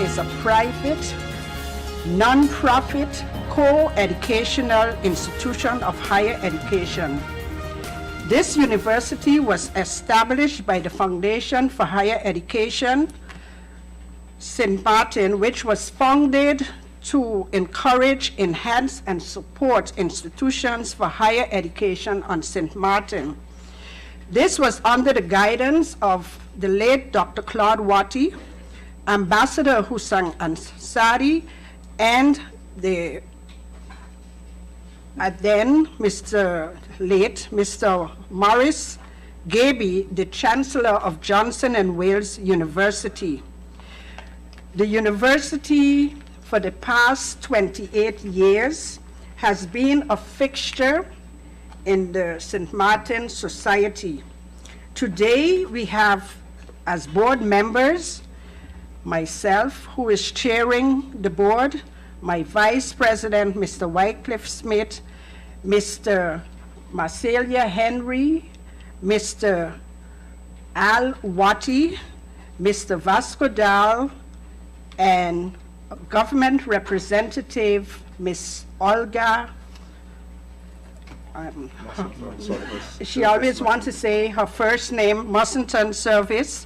is a private, non-profit, co-educational institution of higher education. This university was established by the Foundation for Higher Education, St. Martin, which was founded to encourage, enhance, and support institutions for higher education on St. Martin. This was under the guidance of the late Dr. Claude Watty, Ambassador Hussein Ansari, and the then Mr. Maurice Gaby, the Chancellor of Johnson & Wales University. The university, for the past 28 years, has been a fixture in the St. Martin Society. Today, we have, as board members, myself, who is chairing the board, my vice president, Mr. Wycliffe Smith, Mr. Marcelia Henry, Mr. Al Watty, Mr. Vasco Dal, and government representative, Ms. Olga. She always wants to say her first name, Mussington Service,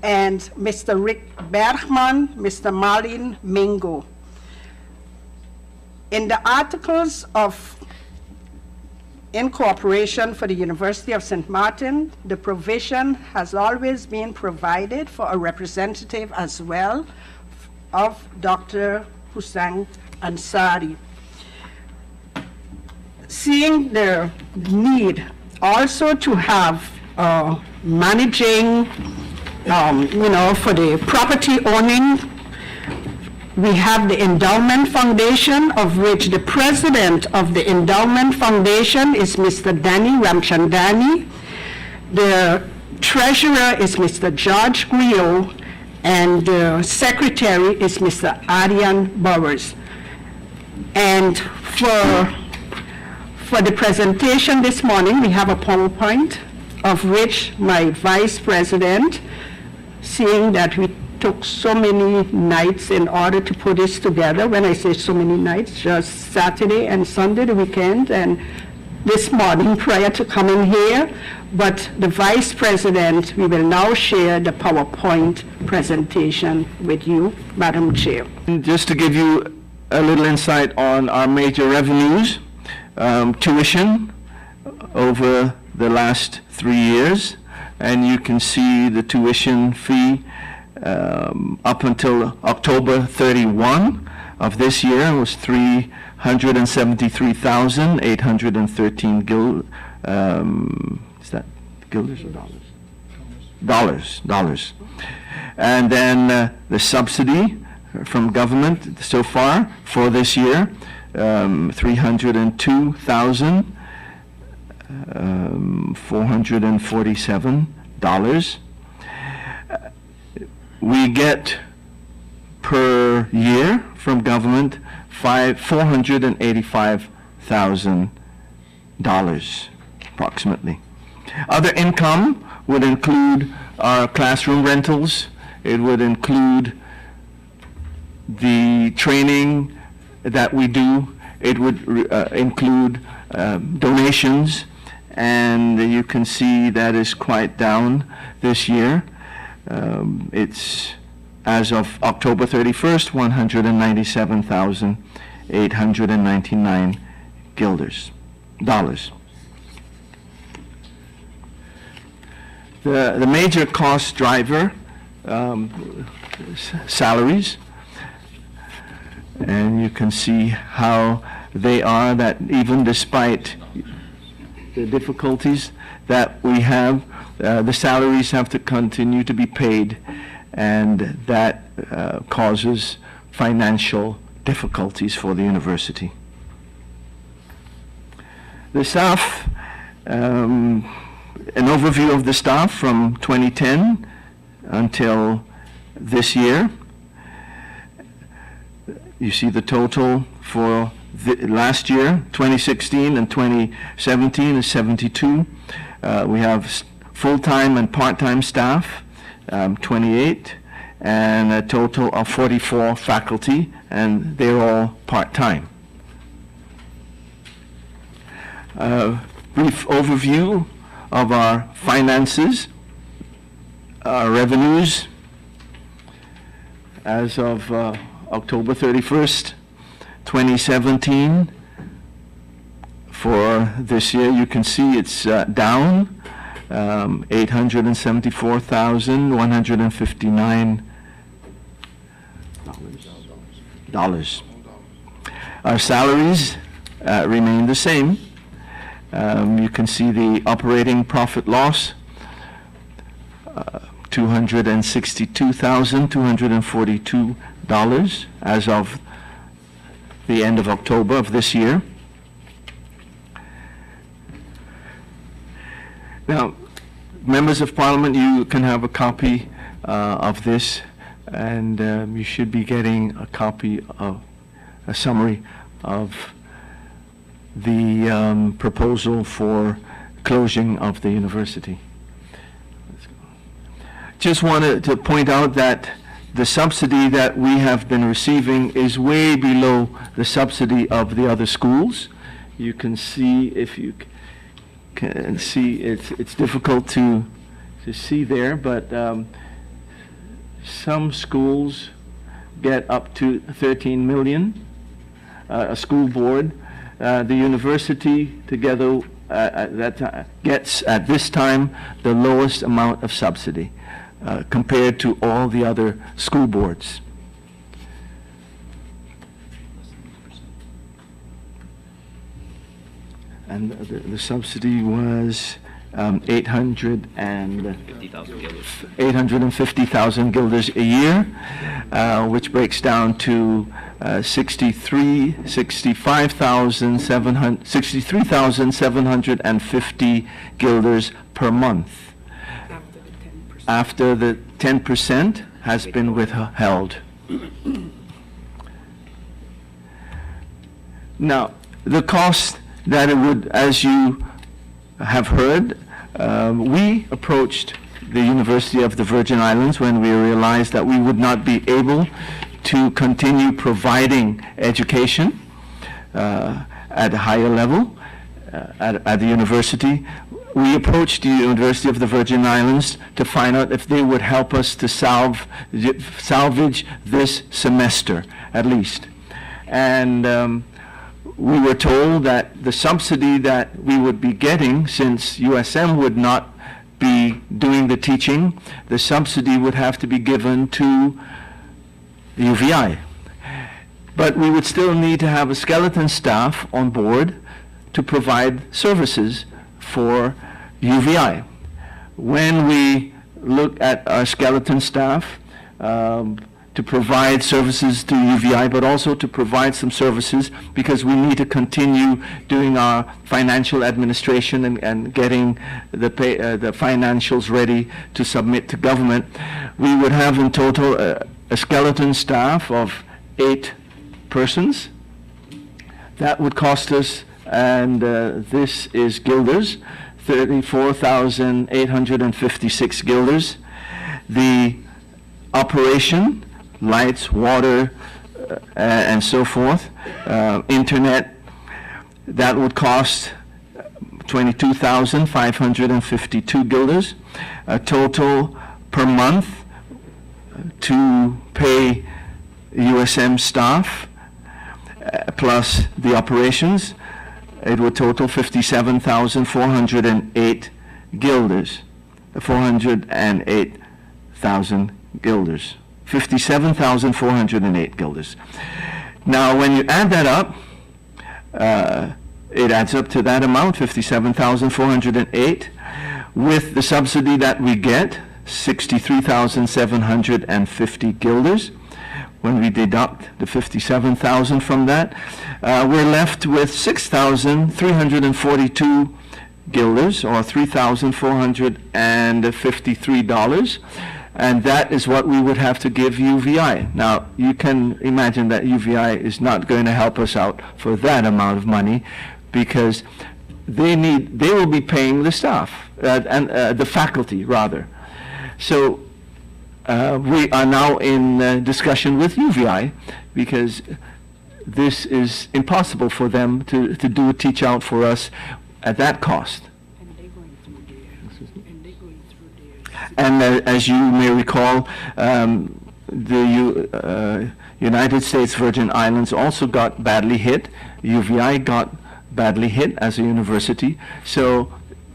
and Mr. Rick Bergman, Mr. Marlene Mingo. In the articles of incorporation for the University of St. Martin, the provision has always been provided for a representative as well of Dr. Hussein Ansari. Seeing the need also to have managing, for the property owning, we have the Endowment Foundation, of which the president of the Endowment Foundation is Mr. Danny Ramchandani. The treasurer is Mr. George Guillot, and the secretary is Mr. Adrian Bowers. And for the presentation this morning, we have a PowerPoint, of which my vice president, seeing that we took so many nights in order to put this together. When I say so many nights, just Saturday and Sunday, the weekend, and this morning prior to coming here. But the vice president, we will now share the PowerPoint presentation with you, Madam Chair. Just to give you a little insight on our major revenues, tuition over the last 3 years, and you can see the tuition fee up until October 31 of this year was $373,813 is that guilders or dollars? Dollars. And then the subsidy from government so far for this year, $302,447. We get per year from government $485,000 approximately. Other income would include our classroom rentals. It would include the training that we do. It would include donations, and you can see that is quite down this year. It's, as of October 31st, $197,899 dollars. The major cost driver, salaries, and you can see how they are, that even despite the difficulties that we have, the salaries have to continue to be paid, and that causes financial difficulties for the university. The staff, an overview of the staff from 2010 until this year. You see the total for last year, 2016 and 2017 is 72. We have full-time and part-time staff, 28, and a total of 44 faculty, and they're all part-time. Brief overview of our finances, our revenues. As of October 31st, 2017, for this year, you can see it's down $874,159. Our salaries remain the same. You can see the operating profit loss, $262,242 as of the end of October of this year. Now, members of Parliament, you can have a copy of this, and you should be getting a copy of a summary of the proposal for closing of the university. Just wanted to point out that the subsidy that we have been receiving is way below the subsidy of the other schools. You can see, if you can see, it's difficult to see there, but some schools get up to 13 million, a school board. The university together gets at this time the lowest amount of subsidy compared to all the other school boards. And the subsidy was 850,000 guilders a year, which breaks down to 63,750 guilders per month, after the 10% has been withheld. Now, the cost that it would, as you have heard, we approached the University of the Virgin Islands when we realized that we would not be able to continue providing education at a higher level at the university. We approached the University of the Virgin Islands to find out if they would help us to salvage this semester, at least. And we were told that the subsidy that we would be getting, since USM would not be doing the teaching, the subsidy would have to be given to the UVI. But we would still need to have a skeleton staff on board to provide services for UVI. When we look at our skeleton staff to provide services to UVI, but also to provide some services because we need to continue doing our financial administration and getting the financials ready to submit to government, we would have in total a skeleton staff of 8 persons. That would cost us, and this is guilders, 34,856 guilders. The operation, lights, water, and so forth, internet, that would cost 22,552 guilders. A total per month to pay USM staff plus the operations, it would total 57,408 guilders, 408,000 guilders, 57,408 guilders. Now, when you add that up, it adds up to that amount, 57,408, with the subsidy that we get, 63,750 guilders. When we deduct the 57,000 from that, we're left with 6,342 guilders, or $3,453, and that is what we would have to give UVI. Now, you can imagine that UVI is not going to help us out for that amount of money, because they will be paying the staff, and the faculty rather. So we are now in discussion with UVI because this is impossible for them to do a teach out for us at that cost. And as you may recall, the United States Virgin Islands also got badly hit. UVI got badly hit as a university. So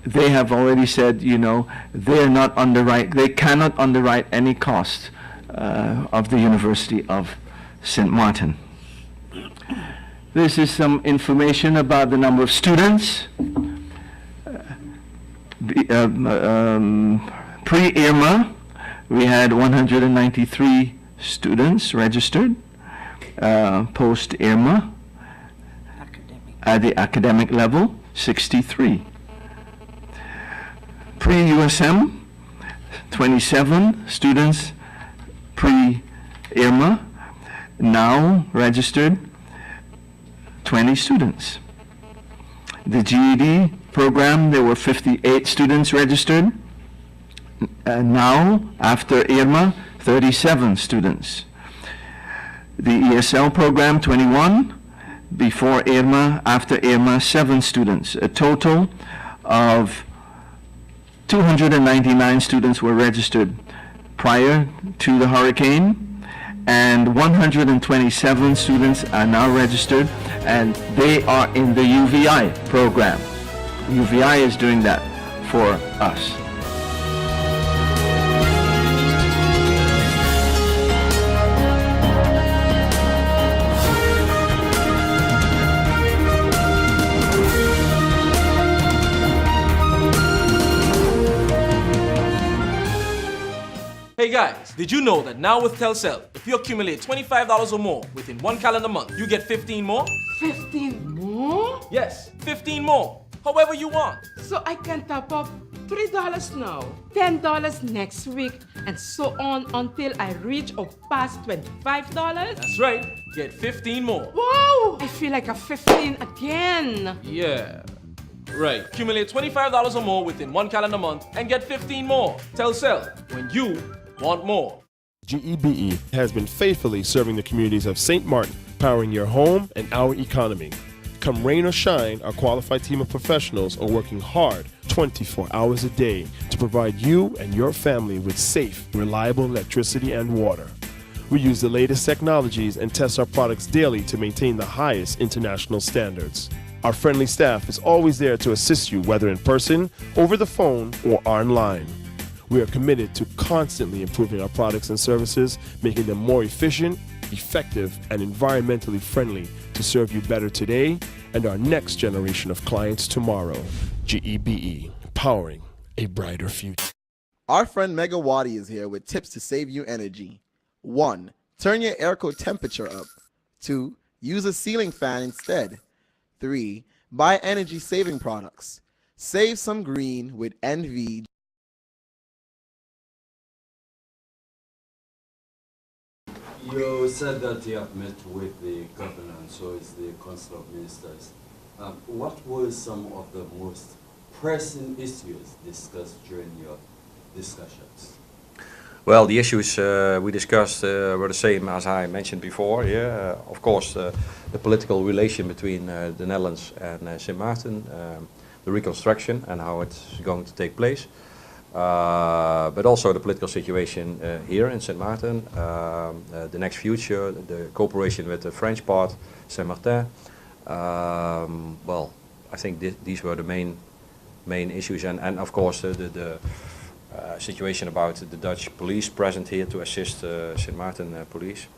they have already said, you know, they cannot underwrite any cost of the University of St. Martin. This is some information about the number of students. Pre-IRMA, we had 193 students registered. Post-IRMA, at the academic level, 63. Pre-USM, 27 students pre-IRMA, now registered 20 students. The GED program, there were 58 students registered. Now, after IRMA, 37 students. The ESL program, 21. Before IRMA, after IRMA, 7 students. A total of 299 students were registered prior to the hurricane, and 127 students are now registered, and they are in the UVI program. UVI is doing that for us. Hey guys, did you know that now with Telcel, if you accumulate $25 or more within 1 calendar month, you get 15 more? 15 more? Yes, 15 more, however you want. So I can top up $3 now, $10 next week, and so on until I reach or pass $25? That's right, get 15 more. Wow! I feel like a 15 again. Yeah, right. Accumulate $25 or more within 1 calendar month and get 15 more. Telcel, when you want more. GEBE has been faithfully serving the communities of St. Martin, powering your home and our economy. Come rain or shine, our qualified team of professionals are working hard 24 hours a day to provide you and your family with safe, reliable electricity and water. We use the latest technologies and test our products daily to maintain the highest international standards. Our friendly staff is always there to assist you, whether in person, over the phone, or online. We are committed to constantly improving our products and services, making them more efficient, effective, and environmentally friendly to serve you better today and our next generation of clients tomorrow. GEBE, powering a brighter future. Our friend Megawati is here with tips to save you energy. 1. Turn your airco temperature up. 2. Use a ceiling fan instead. 3. Buy energy-saving products. Save some green with NV. You said that you have met with the governor, and so is the Council of Ministers. What were some of the most pressing issues discussed during your discussions? Well, the issues we discussed were the same as I mentioned before. Yeah, of course, the political relation between the Netherlands and St. Martin, the reconstruction and how it's going to take place. But also the political situation here in St. Martin, the next future, the cooperation with the French part, Saint Martin. Well, I think these were the main issues, and of course the situation about the Dutch police present here to assist St. Martin police,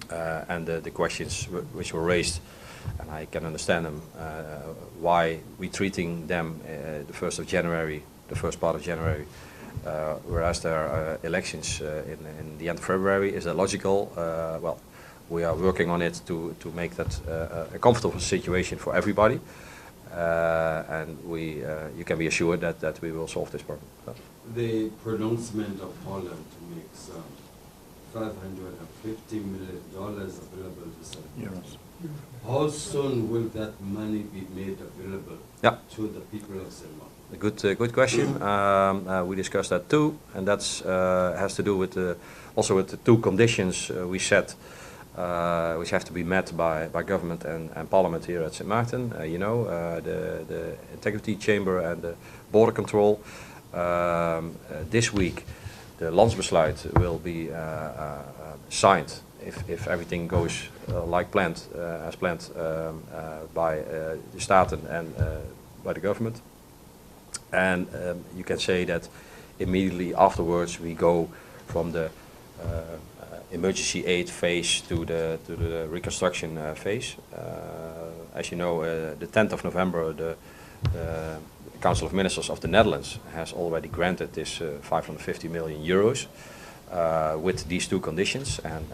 and the questions which were raised, and I can understand them, why we treating them the 1st of January, the first part of January, whereas there are elections in the end of February. Is that logical? Well, we are working on it to make that a comfortable situation for everybody, and you can be assured that we will solve this problem. The pronouncement of Holland makes $550 million available to St. Martin. How soon will that money be made available to the people of St. Martin? Good question. We discussed that too, and that's has to do with also with the two conditions we set, which have to be met by government and parliament here at St. Maarten. The integrity chamber and the border control. This week, the Landsbesluit will be signed if everything goes like planned, as planned by the Staten and by the government. And you can say that immediately afterwards we go from the emergency aid phase to the reconstruction phase. As you know, the 10th of November, the Council of Ministers of the Netherlands has already granted this 550 million euros with these two conditions. And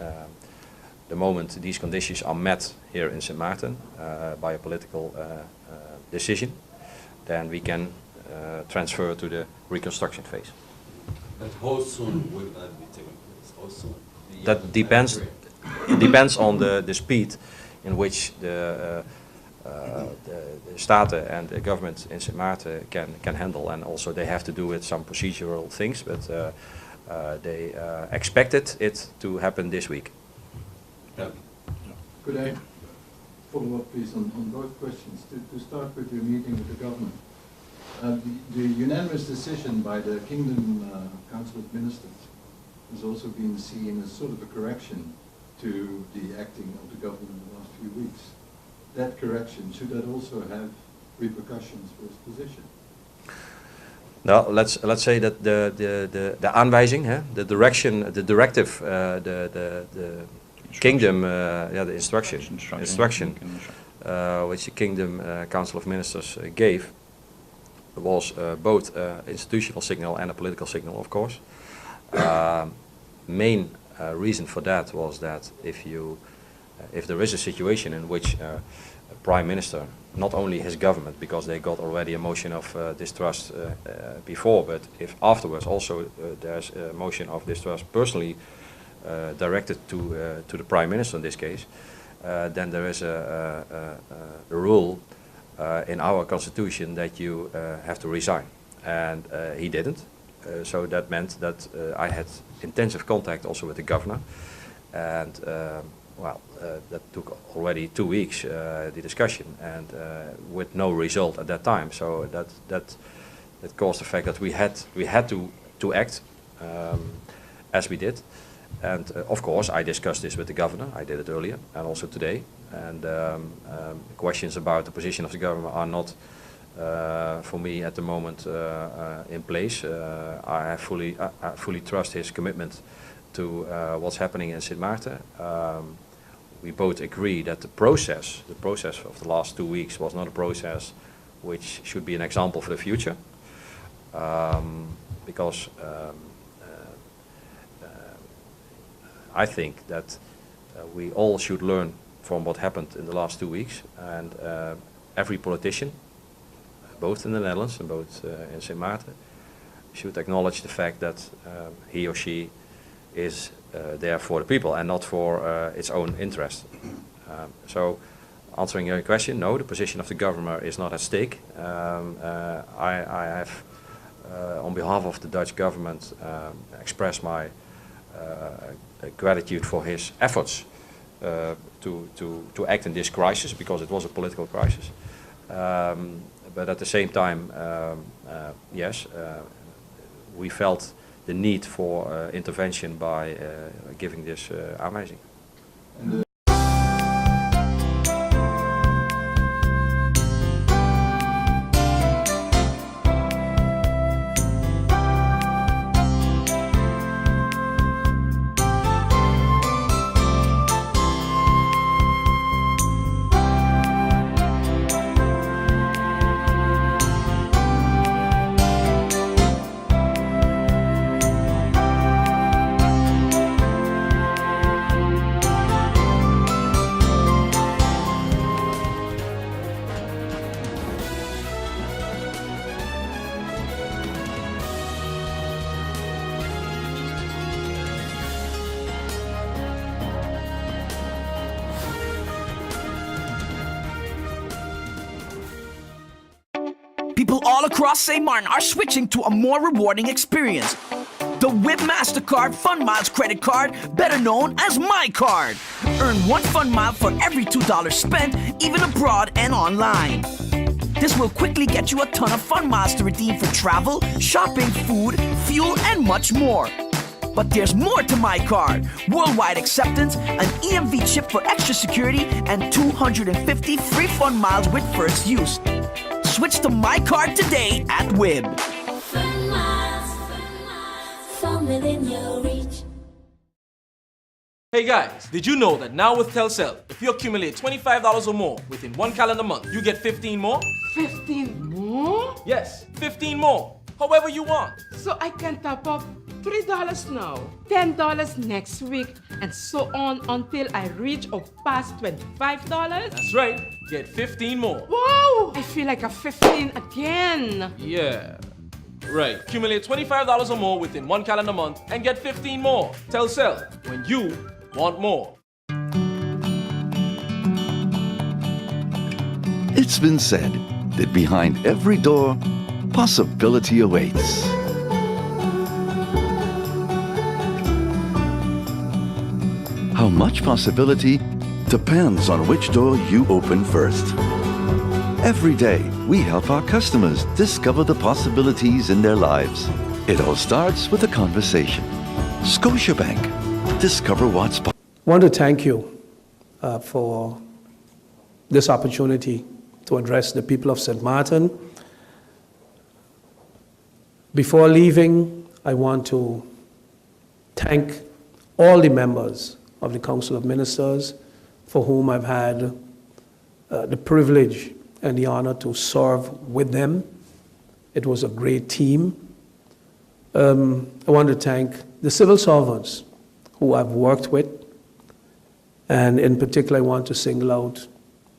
the moment these conditions are met here in St. Maarten by a political decision, then we can transfer to the reconstruction phase. But how soon will that be taking place? How soon? That depends. It depends on the speed in which the Staten and the government in St. Maarten can handle, and also they have to do with some procedural things. But they expected it to happen this week. Yeah. Could I follow up, please, on both questions? To start with your meeting with the government. The unanimous decision by the Kingdom Council of Ministers has also been seen as sort of a correction to the acting of the government in the last few weeks. That correction, should that also have repercussions for its position? Now, let's say that the aanwijzing, the direction, the directive, the Kingdom, the instruction, which the Kingdom Council of Ministers gave, was both institutional signal and a political signal, of course. Main reason for that was that if there is a situation in which a Prime Minister, not only his government, because they got already a motion of distrust before, but if afterwards also there's a motion of distrust personally directed to the Prime Minister in this case, then there is a rule in our constitution that you have to resign, and he didn't. So that meant that I had intensive contact also with the governor, and that took already 2 weeks, the discussion, and with no result at that time. So that caused the fact that we had to act as we did. And of course, I discussed this with the governor. I did it earlier and also today. And questions about the position of the government are not, for me at the moment, in place. I fully trust his commitment to what's happening in St. Maarten. We both agree that the process of the last 2 weeks was not a process which should be an example for the future, because I think that we all should learn from what happened in the last 2 weeks, and every politician, both in the Netherlands and both in St. Maarten, should acknowledge the fact that he or she is there for the people and not for its own interest. So, answering your question, no, the position of the governor is not at stake. I have, on behalf of the Dutch government, expressed my gratitude for his efforts to act in this crisis, because it was a political crisis. But at the same time, yes, we felt the need for intervention by giving this aanwijzing. People all across St. Martin are switching to a more rewarding experience. The WIB MasterCard Fun Miles credit card, better known as My Card. Earn 1 Fun Mile for every $2 spent, even abroad and online. This will quickly get you a ton of Fun Miles to redeem for travel, shopping, food, fuel, and much more. But there's more to My Card. Worldwide acceptance, an EMV chip for extra security, and 250 free Fun Miles with first use. Switch to My Card today at WIB. Fun miles, from within your reach. Hey guys, did you know that now with Telcel, if you accumulate $25 or more within 1 calendar month, you get 15 more? 15 more? Yes, 15 more. However you want. So I can top up $3 now, $10 next week, and so on until I reach or pass $25? That's right. Get 15 more. Wow! I feel like a 15 again. Yeah. Right. Accumulate $25 or more within 1 calendar month and get 15 more. Telcel, when you want more. It's been said that behind every door, possibility awaits. How much possibility depends on which door you open first. Every day, we help our customers discover the possibilities in their lives. It all starts with a conversation. Scotiabank. Discover what's possible. I want to thank you for this opportunity to address the people of St. Martin. Before leaving, I want to thank all the members of the Council of Ministers for whom I've had the privilege and the honor to serve with them. It was a great team. I want to thank the civil servants who I've worked with, and in particular I want to single out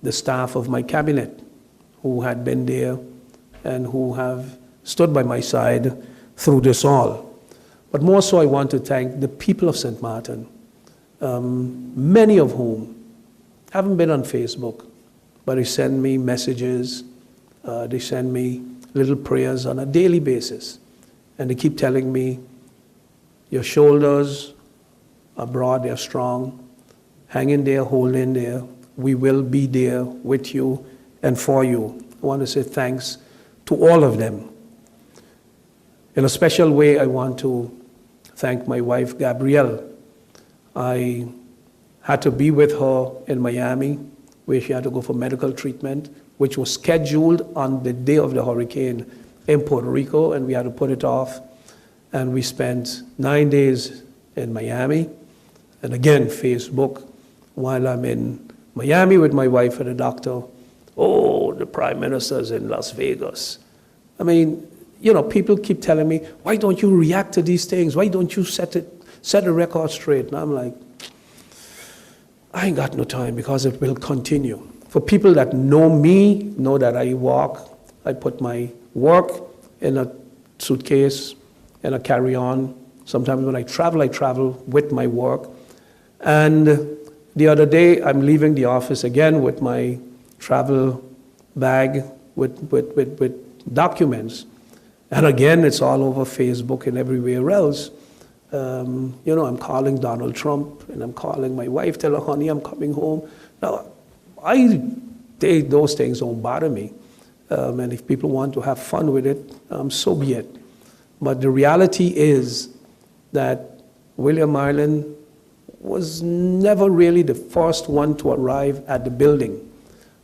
the staff of my cabinet who had been there and who have stood by my side through this all. But more so I want to thank the people of St. Martin, many of whom haven't been on Facebook, but they send me messages, they send me little prayers on a daily basis. And they keep telling me, your shoulders are broad, they're strong, hang in there, hold in there. We will be there with you and for you. I want to say thanks to all of them. In a special way, I want to thank my wife, Gabrielle. I had to be with her in Miami, where she had to go for medical treatment, which was scheduled on the day of the hurricane in Puerto Rico, and we had to put it off. And we spent 9 days in Miami. And again, Facebook, while I'm in Miami with my wife and a doctor, oh, the Prime Minister's in Las Vegas. I mean, you know, people keep telling me, why don't you react to these things? Why don't you set the record straight? And I'm like, I ain't got no time because it will continue. For people that know me, know that I put my work in a suitcase and a carry-on. Sometimes when I travel with my work. And the other day, I'm leaving the office again with my travel bag with documents. And again, it's all over Facebook and everywhere else. You know, I'm calling Donald Trump and I'm calling my wife, tell her, honey, I'm coming home. Now, those things don't bother me. And if people want to have fun with it, so be it. But the reality is that William Ireland was never really the first one to arrive at the building.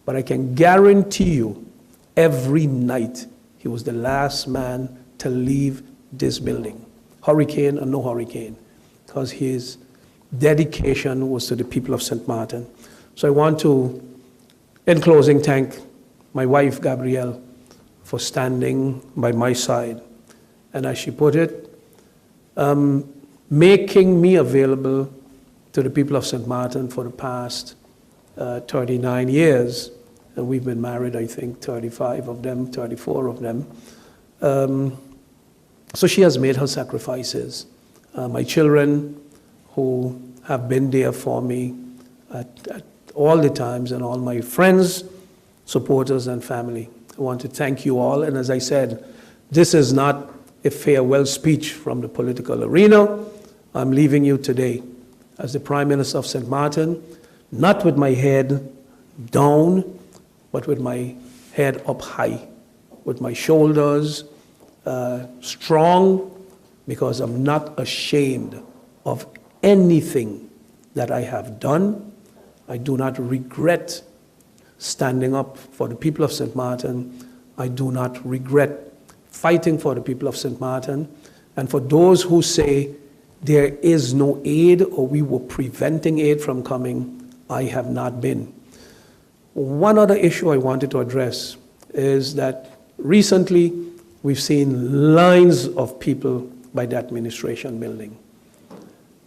But I can guarantee you, every night, he was the last man to leave this building. Hurricane or no hurricane, because his dedication was to the people of St. Martin. So I want to, in closing, thank my wife, Gabrielle, for standing by my side. And as she put it, making me available to the people of St. Martin for the past 39 years. And we've been married, I think, 35 of them, 34 of them. So she has made her sacrifices. My children, who have been there for me at all the times, and all my friends, supporters, and family. I want to thank you all. And as I said, this is not a farewell speech from the political arena. I'm leaving you today as the Prime Minister of St. Martin, not with my head down, but with my head up high, with my shoulders strong, because I'm not ashamed of anything that I have done. I do not regret standing up for the people of St. Martin. I do not regret fighting for the people of St. Martin. And for those who say there is no aid or we were preventing aid from coming, I have not been. One other issue I wanted to address is that recently we've seen lines of people by the administration building.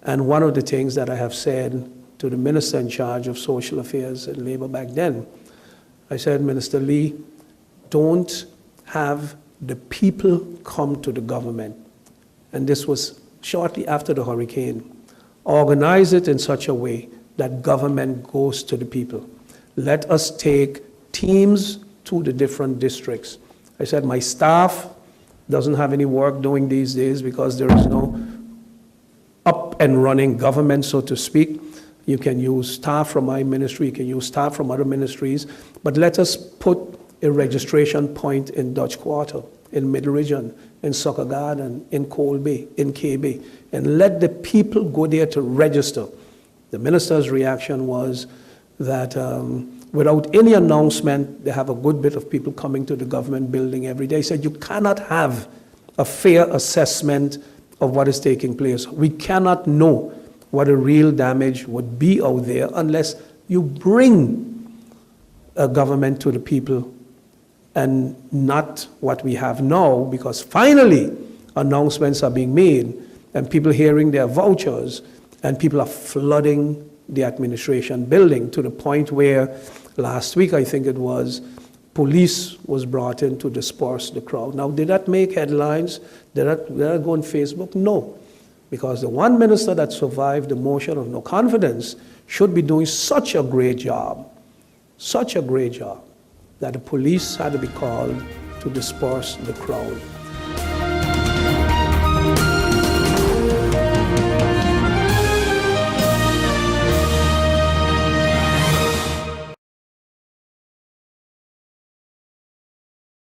And one of the things that I have said to the minister in charge of social affairs and labor back then, I said, Minister Lee, don't have the people come to the government. And this was shortly after the hurricane. Organize it in such a way that government goes to the people. Let us take teams to the different districts. I said, my staff doesn't have any work doing these days because there is no up and running government, so to speak. You can use staff from my ministry, you can use staff from other ministries, but let us put a registration point in Dutch Quarter, in Middle Region, in Soccer Garden, in Colby, in KB, and let the people go there to register. The minister's reaction was that without any announcement, they have a good bit of people coming to the government building every day. He said, you cannot have a fair assessment of what is taking place. We cannot know what a real damage would be out there unless you bring a government to the people and not what we have now, because finally announcements are being made and people hearing their vouchers and people are flooding the administration building to the point where last week, I think it was, police was brought in to disperse the crowd. Now, did that make headlines? Did that go on Facebook? No, because the one minister that survived the motion of no confidence should be doing such a great job, that the police had to be called to disperse the crowd.